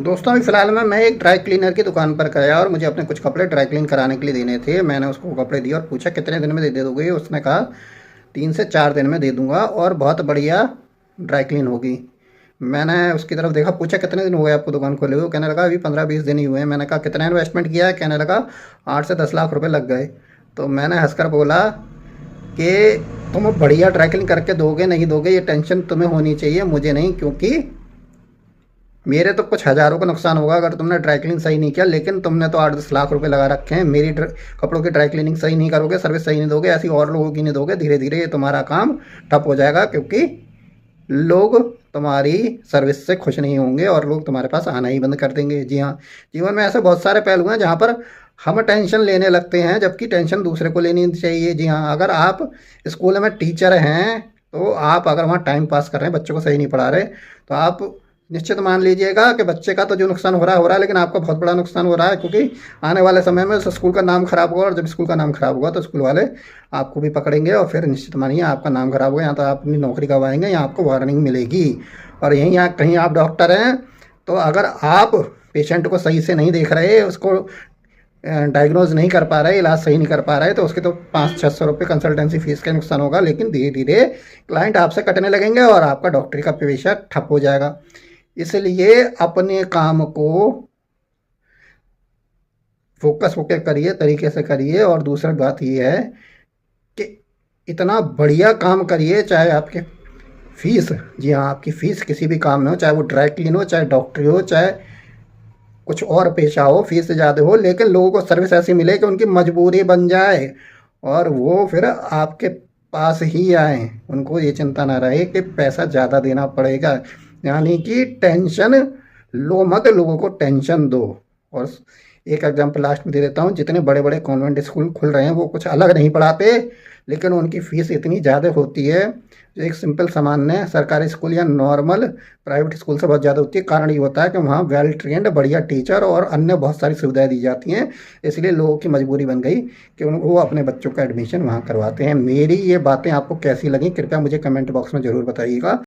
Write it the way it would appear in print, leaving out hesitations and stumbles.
दोस्तों अभी फ़िलहाल में मैं एक ड्राई क्लीनर की दुकान पर गया और मुझे अपने कुछ कपड़े ड्राई क्लीन कराने के लिए देने थे। मैंने उसको कपड़े दिए और पूछा कितने दिन में दे दोगे। उसने कहा 3 से 4 दिन में दे दूंगा और बहुत बढ़िया ड्राई क्लीन होगी। मैंने उसकी तरफ देखा, पूछा कितने दिन हो गए आपको दुकान खोले हुए। कहने लगा अभी 15-20 दिन ही हुए हैं। मैंने कहा कितना इन्वेस्टमेंट किया है। कहने लगा 8 से 10 लाख रुपए लग गए। तो मैंने हंसकर बोला कि तुम बढ़िया ड्राई क्लीन करके दोगे नहीं दोगे ये टेंशन तुम्हें होनी चाहिए, मुझे नहीं, क्योंकि मेरे तो कुछ हज़ारों का नुकसान होगा अगर तुमने ड्राई क्लीन सही नहीं किया। लेकिन तुमने तो 8-10 लाख रुपए लगा रखे हैं। मेरी कपड़ों की ड्राई क्लीनिंग सही नहीं करोगे, सर्विस सही नहीं दोगे, ऐसी और लोगों की नहीं दोगे, धीरे धीरे ये तुम्हारा काम ठप हो जाएगा। क्योंकि लोग तुम्हारी सर्विस से खुश नहीं होंगे और लोग तुम्हारे पास आना ही बंद कर देंगे। जी हाँ, जीवन में ऐसे बहुत सारे पहलू हैं जहाँ पर हम टेंशन लेने लगते हैं जबकि टेंशन दूसरे को लेनी चाहिए। जी हाँ, अगर आप स्कूल में टीचर हैं तो आप अगर वहाँ टाइम पास कर रहे हैं, बच्चों को सही नहीं पढ़ा रहे, तो आप निश्चित मान लीजिएगा कि बच्चे का तो जो नुकसान हो रहा है, लेकिन आपका बहुत बड़ा नुकसान हो रहा है। क्योंकि आने वाले समय में उस स्कूल का नाम खराब होगा और जब स्कूल का नाम खराब होगा तो स्कूल वाले आपको भी पकड़ेंगे और फिर निश्चित मानिए आपका नाम खराब होगा। या तो आप अपनी नौकरी गंवाएंगे या आपको वार्निंग मिलेगी। और यहीं यहाँ कहीं आप डॉक्टर हैं तो अगर आप पेशेंट को सही से नहीं देख रहे, उसको डायग्नोज नहीं कर पा रहे, इलाज सही नहीं कर पा रहे, तो उसके तो 500-600 रुपये कंसल्टेंसी फीस का नुकसान होगा। लेकिन धीरे धीरे क्लाइंट आपसे कटने लगेंगे और आपका डॉक्टरी का पेशा ठप हो जाएगा। इसलिए अपने काम को फोकस होकर करिए, तरीके से करिए। और दूसरी बात ये है कि इतना बढ़िया काम करिए, चाहे आपके फीस, जी हाँ, आपकी फीस किसी भी काम में हो, चाहे वो ड्राई क्लीन हो, चाहे डॉक्टरी हो, चाहे कुछ और पेशा हो, फीस से ज़्यादा हो, लेकिन लोगों को सर्विस ऐसी मिले कि उनकी मजबूरी बन जाए और वो फिर आपके पास ही आए। उनको ये चिंता ना रहे कि पैसा ज़्यादा देना पड़ेगा। यानी कि टेंशन लो मत, लोगों को टेंशन दो। और एक एग्जांपल लास्ट में दे देता हूँ, जितने बड़े बड़े कॉन्वेंट स्कूल खुल रहे हैं वो कुछ अलग नहीं पढ़ाते, लेकिन उनकी फ़ीस इतनी ज़्यादा होती है जो एक सिंपल सामान्य सरकारी स्कूल या नॉर्मल प्राइवेट स्कूल से बहुत ज़्यादा होती है। कारण ये होता है कि वहाँ वेल ट्रेंड बढ़िया टीचर और अन्य बहुत सारी सुविधाएं दी जाती हैं। इसलिए लोगों की मजबूरी बन गई कि वो अपने बच्चों का एडमिशन वहाँ करवाते हैं। मेरी ये बातें आपको कैसी लगी कृपया मुझे कमेंट बॉक्स में ज़रूर बताइएगा।